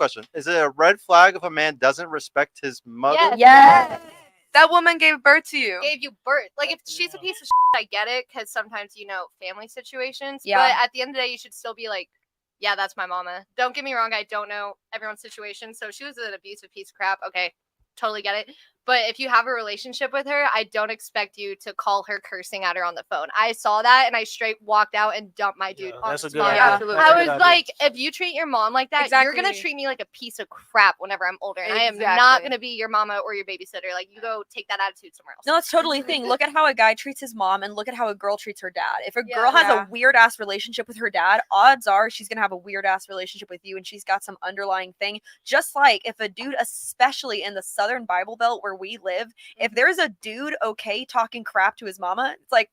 Question: is it a red flag if a man doesn't respect his mother? Yes. That woman gave birth to you. Gave you birth. Like, if she's a piece of shit, I get it, because sometimes, family situations. Yeah. But at the end of the day, you should still be like, yeah, that's my mama. Don't get me wrong, I don't know everyone's situation. So if she was an abusive piece of crap, okay, totally get it. But if you have a relationship with her, I don't expect you to call her cursing at her on the phone. I saw that and I straight walked out and dumped my dude on That's the a good spot. idea. Absolutely. That's a I good was idea. like, if you treat your mom like that, you're gonna Exactly. treat me like a piece of crap whenever I'm older, and I am not Exactly. gonna be your mama or your babysitter. Like, you go take that attitude somewhere else. No, it's totally a thing. Look at how a guy treats his mom and look at how a girl treats her dad. If a Yeah. girl has Yeah. a weird ass relationship with her dad, odds are she's gonna have a weird ass relationship with you and she's got some underlying thing. Just like if a dude, especially in the Southern Bible Belt where we live, if there's a dude okay talking crap to his mama, it's like,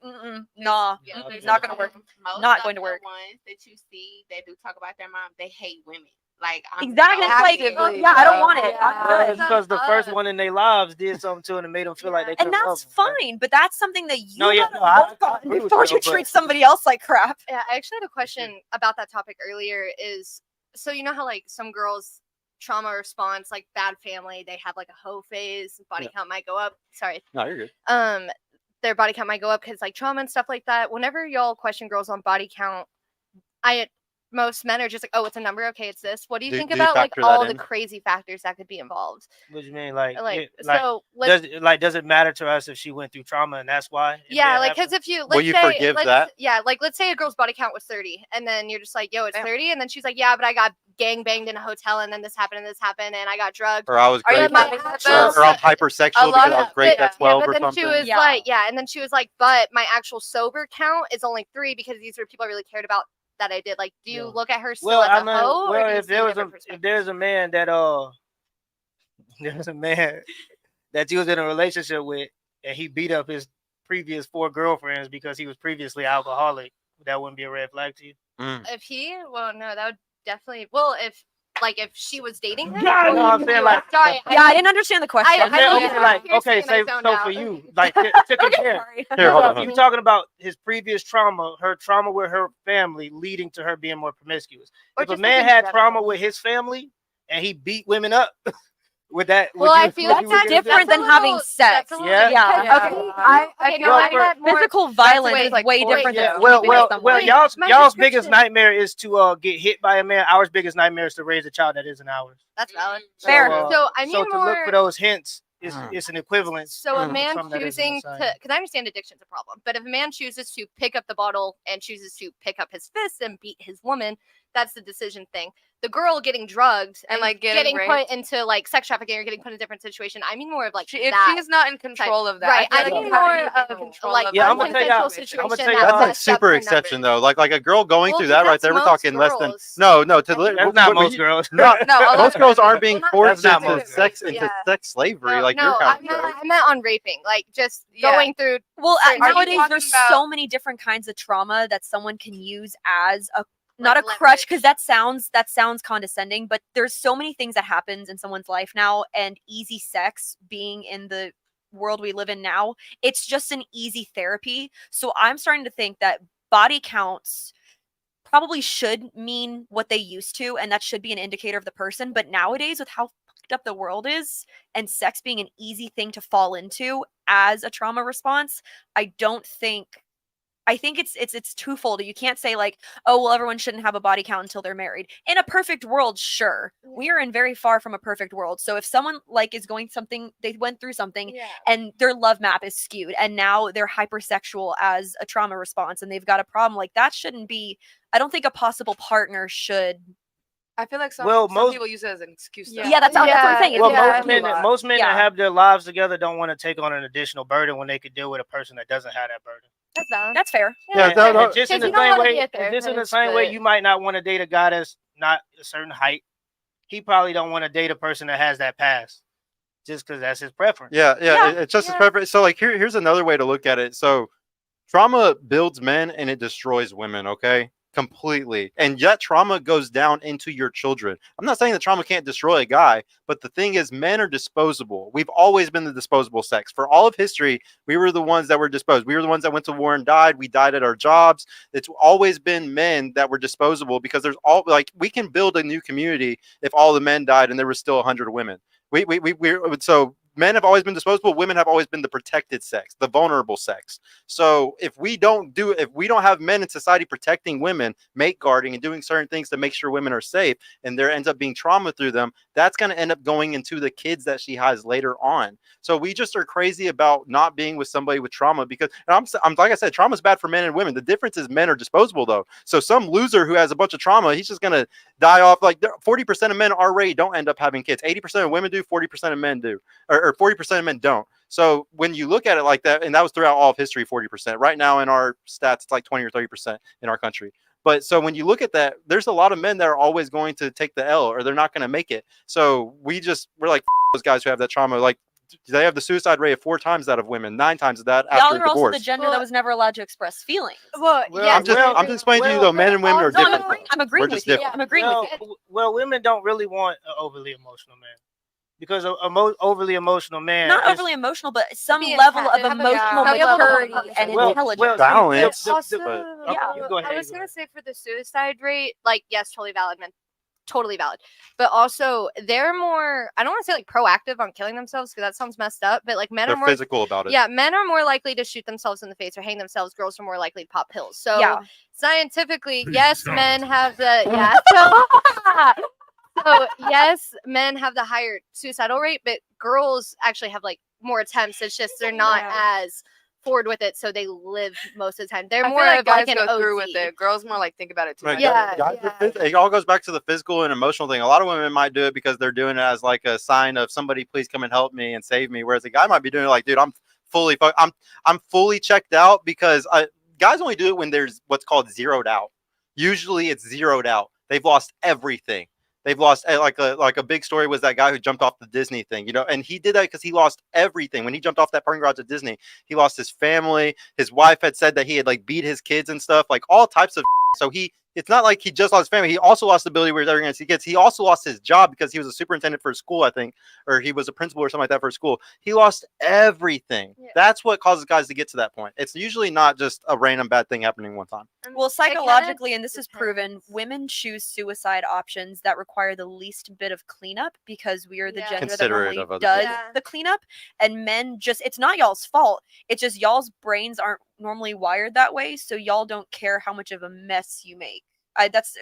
nah, Yeah, mm-mm, there's not a gonna work. Most Not of going to the work. ones that you see that do talk about their mom, they hate women. Like, I'm Exactly. so It's like, Actively. yeah, I don't want it. Yeah. I'm good. It's because the first one in their lives did something to them and made them feel like they And couldn't that's love them. fine, but that's something that you No, yeah, gotta no, I work on agree with before you, you but- treat somebody else like crap. Yeah, I actually had a question about that topic earlier. Is so you know how like some girls trauma response, like bad family, they have like a hoe phase, body count might go up. Sorry. No, you're good. Their body count might go up because like trauma and stuff like that. Whenever y'all question girls on body count, most men are just like, oh, it's a number. Okay, it's this. What do you Do think you about like factor that all the in? crazy factors that could be involved? What do you mean? Like, So let's does it matter to us if she went through trauma and that's why? yeah, like because if you Will you forgive that? Yeah, like let's say a girl's body count was 30, and then you're just like, yo, it's Damn. 30, and then she's like, yeah, but I got gang banged in a hotel, and then this happened, and I got drugged. Or I was Are you great, having or, those? or I'm hypersexual lot because I was of- great yeah. at 12 but or then something. she was like, yeah, and then she was like, but my actual sober count is only 3 because these were people I really cared about that I did. Like, do you Yeah. look at her still well, as I a mean, hoe? well, or do you if see a there was different if perspective? there's a man there's a man that you was in a relationship with and he beat up his previous 4 girlfriends because he was previously alcoholic, that wouldn't be a red flag to you? Well, no, that would definitely. Well, if she was dating him. God, no, I'm saying like. Sorry. Yeah, I didn't understand the question. Okay, I okay, like, okay, seriously, say and I zoned so out. for you, like to compare. Sorry. Here, hold on. You talking about his previous trauma, her trauma with her family, leading to her being more promiscuous. Or If a just, man like, in had general. trauma with his family and he beat women up, with that, Well, I feel like that's different than having sex. Yeah. Yeah. Okay, no, Well, I meant more. Physical violence way, is like, way force- different Yeah, than well, sleeping well, with someone. well, y'all's My biggest description- nightmare is to get hit by a man. Our biggest nightmare is to raise a child that isn't ours. That's valid. Fair. So I mean so to more. look for those hints it's an equivalent. So a man something that isn't choosing the to, same. because I understand addiction's a problem, but if a man chooses to pick up the bottle and chooses to pick up his fist and beat his woman, that's the decision thing. The girl getting drugged And, and like, getting getting put into like sex trafficking or getting put in a different situation, I mean more of like If that. she's not in control of that, Right, I I feel like mean you have more to be in of, control like, of Yeah, that I'm gonna tell y'all- unconsensual I'm gonna situation tell y'all- that That's like messed up super her exception numbers. though. Like a girl going Well, through 'cause that right that's there, we're most talking less than girls. no. To That's That's not when most you- girls. No, No, a lot most of girls aren't being Well, not forced That's not into most sex girls. into Yeah. sex slavery No, like no, your kind. I meant on raping, like just Yeah. going through. Well, Are you nowadays talking there's about- so many different kinds of trauma that someone can use as a not Like a crutch, leverage. because that sounds condescending, but there's so many things that happens in someone's life now, and easy sex being in the world we live in now, it's just an easy therapy. So I'm starting to think that body counts probably should mean what they used to, and that should be an indicator of the person. But nowadays, with how fucked up the world is and sex being an easy thing to fall into as a trauma response, I think it's twofold. You can't say like, oh well, everyone shouldn't have a body count until they're married. In a perfect world, sure. We are in very far from a perfect world. So if someone like is going something, they went through something Yeah. and their love map is skewed and now they're hypersexual as a trauma response and they've got a problem, like that shouldn't be, I don't think a possible partner should. I feel like some Well, most- people use it as an excuse. though. Yeah, that's what I'm saying. It's Well, yeah. most men Yeah. that have their lives together don't want to take on an additional burden when they could deal with a person that doesn't have that burden. That's valid. That's fair. Yeah, And- no, and no. just in Because the you don't same wanna way, be a therapist, you but- might not want to date a guy that's not a certain height. He probably don't want to date a person that has that past, just because that's his preference. Yeah, Yeah, it's just as yeah. perfect. So like here's another way to look at it. So trauma builds men and it destroys women, okay? completely. And yet trauma goes down into your children. I'm not saying that trauma can't destroy a guy, but the thing is, men are disposable. We've always been the disposable sex. For all of history, we were the ones that were disposed. We were the ones that went to war and died. We died at our jobs. It's always been men that were disposable, because there's all, like, we can build a new community if all the men died and there was still 100 women. So men have always been disposable. Women have always been the protected sex, the vulnerable sex. So if we don't have men in society protecting women, mate guarding, and doing certain things to make sure women are safe, and there ends up being trauma through them, that's going to end up going into the kids that she has later on. So we just are crazy about not being with somebody with trauma, because I'm like I said, trauma is bad for men and women. The difference is men are disposable, though. So some loser who has a bunch of trauma, he's just going to die off. Like 40% of men already don't end up having kids. 80% of women do, 40% of men do. Or 40% of men don't. So when you look at it like that, and that was throughout all of history, 40%. Right now in our stats, it's like 20 or 30% in our country. But so when you look at that, there's a lot of men that are always going to take the L, or they're not going to make it. So we're like those guys who have that trauma. Like, they have the suicide rate of 4 times that of women, 9 times that after Y'all are also divorce. the gender that was never allowed to express feelings. Well, Well, yeah, I'm just explaining to you, though, men and women are also- No, different. I'm agreeing We're with just you. different. I'm agreeing with you. Well, women don't really want an overly emotional man, because a overly emotional man Not is, overly emotional, but some Be level of empathic, have a- emotional some level of maturity emotion. and Well, intelligence. well, Balance. Also, but- Yeah. You go ahead, I was you go gonna ahead. say for the suicide rate, like, yes, totally valid, man, totally valid. But also, they're more, I don't want to say like proactive on killing themselves, because that sounds messed up. But like, men They're are more, physical about it. yeah, men are more likely to shoot themselves in the face or hang themselves. Girls are more likely to pop pills. So Yeah. scientifically, yes, men have the so yes, men have the higher suicidal rate, but girls actually have like more attempts. It's just they're not as forward with it, so they live most of the time. They're I more feel like of guys like an go through OZ. with it. Girls more like think about it too Right, much. Yeah, guys are yeah. it all goes back to the physical and emotional thing. A lot of women might do it because they're doing it as like a sign of somebody, please come and help me and save me. Whereas a guy might be doing it like, dude, I'm fully checked out, because guys only do it when there's what's called zeroed out. Usually it's zeroed out. They've lost everything. They've lost, like a big story was that guy who jumped off the Disney thing, and he did that because he lost everything. When he jumped off that parking garage at Disney, he lost his family. His wife had said that he had like beat his kids and stuff, like all types of. So it's not like he just lost his family. He also lost the ability where he's ever going to see kids. He also lost his job because he was a superintendent for a school, I think, or he was a principal or something like that for a school. He lost everything. Yeah. That's what causes guys to get to that point. It's usually not just a random bad thing happening one time. Well, It kinda psychologically, and this is proven, depends. women choose suicide options that require the least bit of cleanup, because we are the Yeah. gender that Considerate normally of other does people. Yeah. the cleanup, and men just, it's not y'all's fault. It's just y'all's brains aren't normally wired that way, so y'all don't care how much of a mess you make.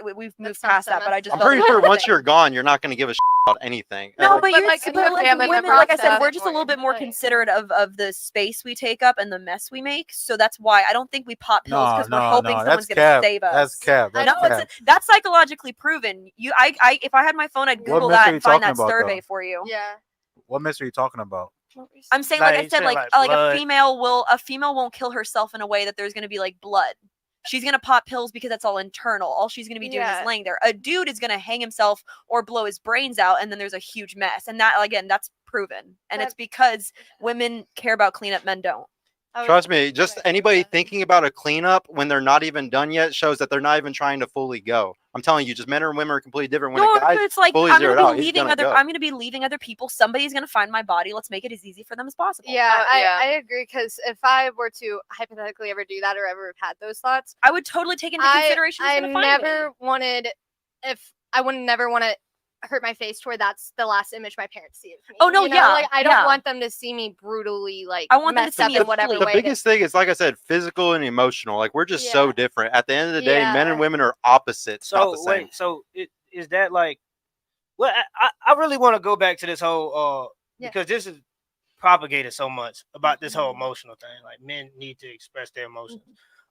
We've moved sounds past so that, but I messed just I'm up. felt pretty it sure was a once thing. you're gone, you're not going to give a about anything. No, Like, but But, you're like, but if you're like family women, member like I and said, stuff, we're just a little bit more like- considerate of the space we take up and the mess we make. So that's why I don't think we pop pills, because we're hoping someone's gonna save us. That's cap. That's No, cap. that's psychologically proven. If I had my phone, I'd What Google mess that are you and find talking that about, survey though? for you. Yeah. What mess are you talking about? I'm saying, Like, like I you said, said, like like a blood. female won't kill herself in a way that there's gonna be like blood. She's gonna pop pills because that's all internal. All she's gonna be doing Yeah. is laying there. A dude is gonna hang himself or blow his brains out, and then there's a huge mess. And that, again, that's proven. And it's because women care about cleanup, men don't. trust me, just Right. anybody thinking about a cleanup when they're not even done yet shows that they're not even trying to fully go. I'm telling you, just men and women are completely different. When No, a guy's but it's like fully I'm zeroed gonna out, be he's leaving gonna other. go. I'm gonna be leaving other people. Somebody's gonna find my body. Let's make it as easy for them as possible. Yeah, yeah. I agree, because if I were to hypothetically ever do that or ever have had those thoughts, I would totally take into consideration. who's I gonna find never wanted, if I would never want to hurt my face to where that's the last image my parents see of me. Oh, no, you know? yeah, like I don't yeah. want them to see me brutally like I want them to messed see up me in whatever asleep. The way. biggest thing is, like I said, physical and emotional. Like, we're just so Yeah. different. At the end of the day, men and Yeah. women are opposites. Not the So same. wait, so is that like? Well, I really want to go back to this whole Yeah. because this is propagated so much about this whole Mhm. emotional thing. Like, men need to express their emotions.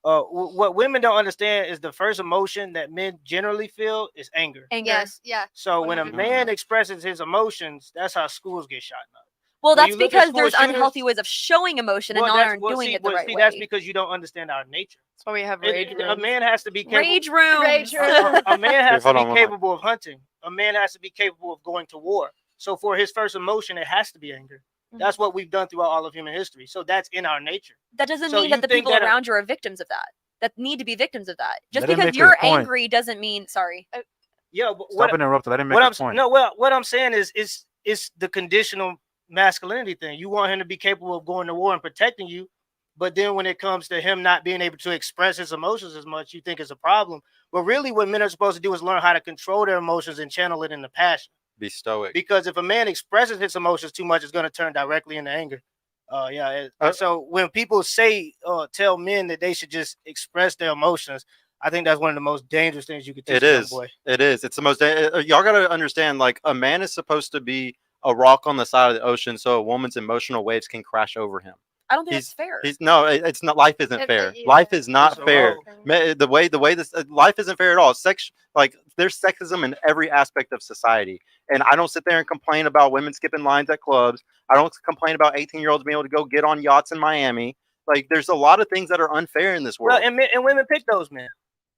What women don't understand is the first emotion that men generally feel is anger. Anger. Yes, yeah. So when a 100%. man expresses his emotions, that's how schools get shot up. Well, When that's you look at because school there's shooters- unhealthy ways of showing emotion, and not aren't doing it the right way. That's because you don't understand our nature. That's why we have rage A rooms. man has to be capable. Rage rooms. Rage rooms. A man has to Hold be on, one mic. capable of hunting. A man has to be capable of going to war. So for his first emotion, it has to be anger. That's what we've done throughout all of human history. So that's in our nature. That doesn't So mean that you the think people that around you are victims of that. that need to be victims of that. Just Let him because make his you're point. angry doesn't mean sorry. Yeah, but Stop interrupting. Let him make what I'm his point. no, well, what I'm saying is it's the conditional masculinity thing. You want him to be capable of going to war and protecting you, but then when it comes to him not being able to express his emotions as much, you think it's a problem. But really, what men are supposed to do is learn how to control their emotions and channel it into passion. Be stoic. Because if a man expresses his emotions too much, it's going to turn directly into anger. So when people tell men that they should just express their emotions, I think that's one of the most dangerous things you could teach It a young is. boy. It is. It's the most. Y'all gotta understand. Like a man is supposed to be a rock on the side of the ocean, so a woman's emotional waves can crash over him. I don't think He's- it's fair. He's no. It's not. Life isn't It- fair. yeah. Life is not It's a fair. role. The way this life isn't fair at all. Sex, like there's sexism in every aspect of society, and I don't sit there and complain about women skipping lines at clubs. I don't complain about 18-year-olds being able to go get on yachts in Miami. Like there's a lot of things that are unfair in this world. Well, and women pick those men,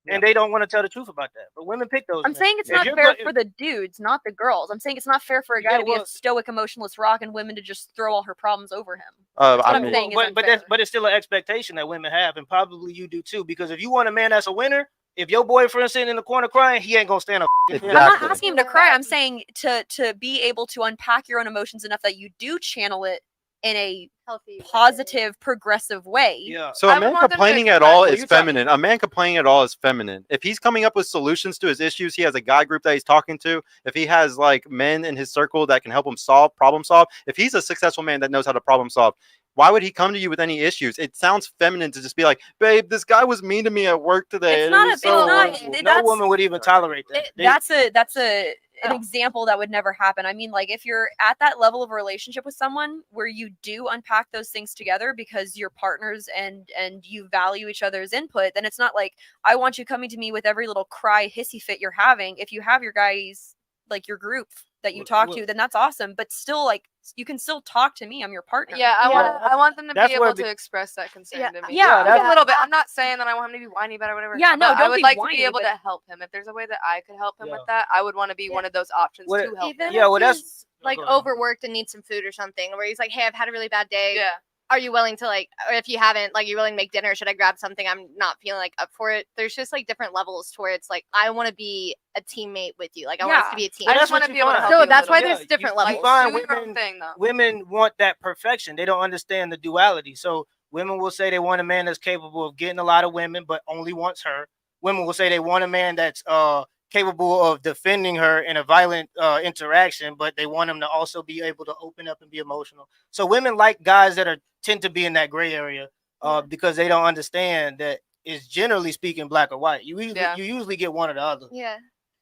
and they don't want to tell the truth about that. But women pick those. I'm men. saying it's If not you're fair go- for the dudes, not the girls. I'm saying it's not fair for a guy Yeah, to be well- a stoic, emotionless rock and women to just throw all her problems over him. I what I'm mean, saying is but unfair. but it's still an expectation that women have, and probably you do too. Because if you want a man that's a winner, if your boyfriend's sitting in the corner crying, he ain't gonna stand up. Exactly. I'm not asking him to cry. I'm saying to be able to unpack your own emotions enough that you do channel it in a Healthy. positive, progressive way. Yeah. So I a would man want them to complaining at express all what is you talking- feminine. A man complaining at all is feminine. If he's coming up with solutions to his issues, he has a guy group that he's talking to. If he has like men in his circle that can help him problem solve. If he's a successful man that knows how to problem solve, why would he come to you with any issues? It sounds feminine to just be like, babe, this guy was mean to me at work today. It's and not it a- was so it's not- horrible." it- No that's- woman would even tolerate that. That's an example that would never happen. I mean, like if you're at that level of a relationship with someone where you do unpack those things together because you're partners and you value each other's input, then it's not like I want you coming to me with every little cry hissy fit you're having. If you have your guys like your group that you talk to, then that's awesome. But still, like you can still talk to me. I'm your partner. Yeah, I want them to That's be where able it to express that concern Yeah, to me. yeah, Like, a that's- little bit. I'm not saying that I want him to be whiny about it or whatever. Yeah, no, but I don't would be like to whiny, be able but- to help him. If there's a way that I could help him Yeah. with that, I would want to be one of those options What- to help Even him. Yeah, if well, that's- he's like go ahead. overworked and needs some food or something, where he's like, "Hey, I've had a really bad day. Yeah. Are you willing to like, or if you haven't, like, you're willing to make dinner? Should I grab something? I'm not feeling like up for it." There's just like different levels to where it's like, I want to be a teammate with you. Like, I want us to be a team. I That's just what want to you be able to find. help So you a that's why little there's bit. different you levels. find Do your own women- thing though. Women want that perfection. They don't understand the duality. So women will say they want a man that's capable of getting a lot of women, but only wants her. Women will say they want a man that's capable of defending her in a violent interaction, but they want him to also be able to open up and be emotional. So women like guys that tend to be in that gray area because they don't understand that it's generally speaking black or white. You usually get one or the other, Yeah.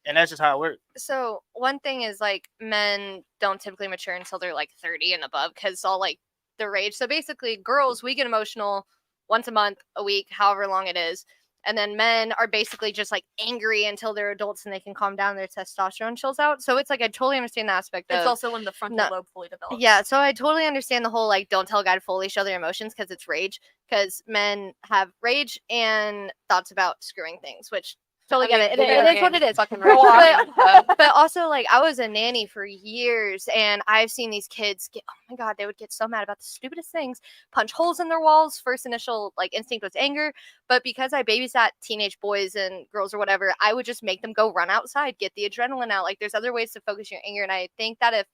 and that's just how it works. So one thing is like men don't typically mature until they're like 30 and above because all like the rage. So basically, girls, we get emotional once a month, a week, however long it is. And then men are basically just like angry until they're adults and they can calm down, their testosterone chills out. So it's like I totally understand the aspect of It's also when the frontal No. lobe fully develops. yeah, so I totally understand the whole like don't tell a guy to fully show their emotions because it's rage. Because men have rage and thoughts about screwing things, which totally get it. It is what it is. Fucking But, right. but also like I was a nanny for years and I've seen these kids get, oh my god, they would get so mad about the stupidest things, punch holes in their walls. First initial like instinct was anger, but because I babysat teenage boys and girls or whatever, I would just make them go run outside, get the adrenaline out. Like there's other ways to focus your anger, and I think that if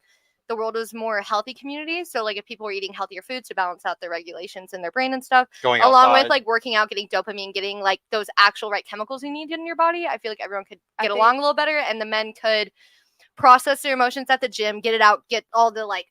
the world was more healthy community, so like if people were eating healthier foods to balance out their regulations in their brain and stuff, Going along outside. with like working out, getting dopamine, getting like those actual right chemicals you need in your body, I feel like everyone could I get think- along a little better, and the men could process their emotions at the gym, get it out, get all the like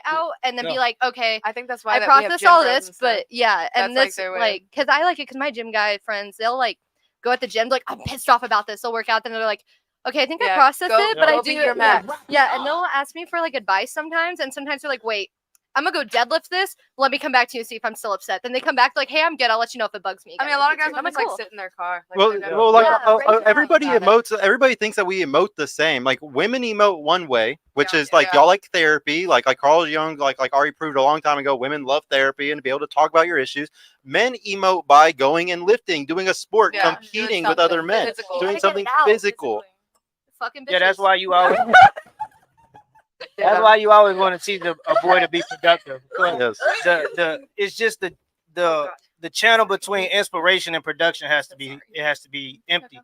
out, and then be Yeah. like, okay, I think that's why I that we have process gym all bros this, and stuff. but yeah, and That's, like, this their way. like because I like it because my gym guy friends, they'll like go at the gym like I'm pissed off about this. They'll work out, then they're like, okay, I think I Yeah, processed go- it, but I go do beat your yeah. max. Yeah, and they'll ask me for like advice sometimes, and sometimes they're like, wait, I'm gonna go deadlift this. Let me come back to you and see if I'm still upset. Then they come back like, hey, I'm good. I'll let you know if it bugs me. I mean, again a lot in of the guys future." will I'm just like, like cool. sit in their car. Like, Well, they're never- well, like Yeah, rage it out. everybody Got it. emotes. Everybody thinks that we emote the same. Like women emote one way, which Yeah, is like yeah. y'all like therapy. Like Carl Jung, like Ari proved a long time ago. Women love therapy and to be able to talk about your issues. Men emote by going and lifting, doing a sport, Yeah, competing doing with other something men, physical. You doing gotta get something it out physical. physically. Fucking bitches. Yeah, that's why you always. Yeah. That's why you always want to teach a boy to be productive. 'Cause Yes. it's just the the channel between inspiration and production has to be empty.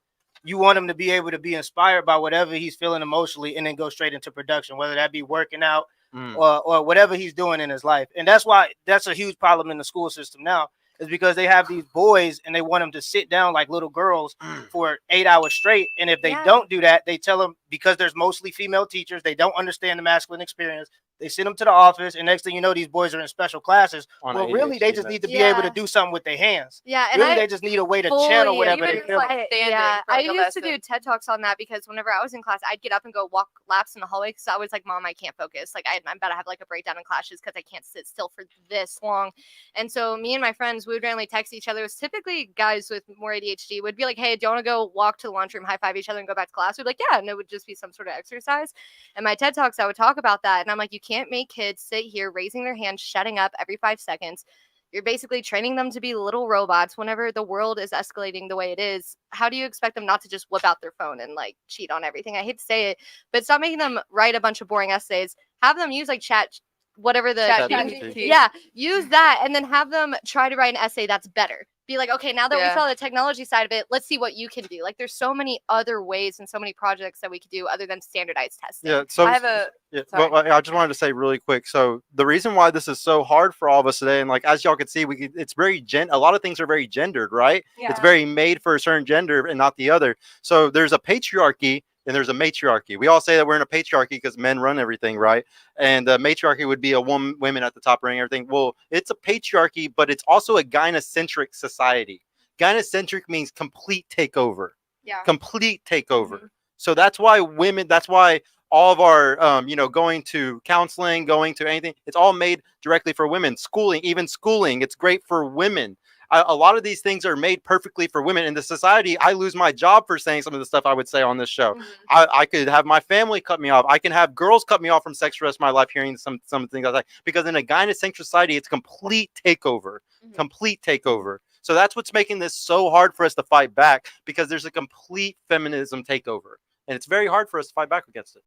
You want him to be able to be inspired by whatever he's feeling emotionally and then go straight into production, whether that be working out or whatever he's doing in his life. And that's why that's a huge problem in the school system now, is because they have these boys and they want them to sit down like little girls for 8 hours straight. And if they don't do that, they tell them, because there's mostly female teachers, they don't understand the masculine experience. They send them to the office, and next thing you know, these boys are in special classes. Well, really, they just need to be able to do something with their hands. Yeah, and Really, they just need a way to channel whatever they feel. I used to do TED Talks on that, because whenever I was in class, I'd get up and go walk laps in the hallway because I was like, Mom, I can't focus. Like, I'm about to have like a breakdown in classes because I can't sit still for this long. And so me and my friends, we would randomly text each other. It was typically guys with more ADHD would be like, hey, do you want to go walk to the lunchroom, high five each other, and go back to class? We'd be like, yeah, and it would just be some sort of exercise. And my TED Talks, I would talk about that. And I'm like, you can't make kids sit here raising their hands, shutting up every 5 seconds. You're basically training them to be little robots. Whenever the world is escalating the way it is, how do you expect them not to just whip out their phone and like cheat on everything? I hate to say it, but stop making them write a bunch of boring essays. Have them use like whatever the ChatGPT. use that, and then have them try to write an essay that's better. Be like, okay, now that we saw the technology side of it, let's see what you can do. Like, there's so many other ways and so many projects that we could do other than standardized testing. Yeah. So I have a well, I just wanted to say really quick. So the reason why this is so hard for all of us today, and like as y'all can see, it's very a lot of things are very gendered, right? Yeah. It's very made for a certain gender and not the other. So there's a patriarchy and there's a matriarchy. We all say that we're in a patriarchy because men run everything, right? And matriarchy would be a women at the top running everything. Well, it's a patriarchy, but it's also a gynocentric society. Gynocentric means complete takeover. Yeah. Complete takeover. So that's why all of our, going to counseling, going to anything, it's all made directly for women. Schooling, it's great for women. A lot of these things are made perfectly for women. In the society, I lose my job for saying some of the stuff I would say on this show. I could have my family cut me off. I can have girls cut me off from sex for the rest of my life hearing some things like that. Because in a gynocentric society, it's complete takeover. Complete takeover. So that's what's making this so hard for us to fight back, because there's a complete feminism takeover. And it's very hard for us to fight back against it.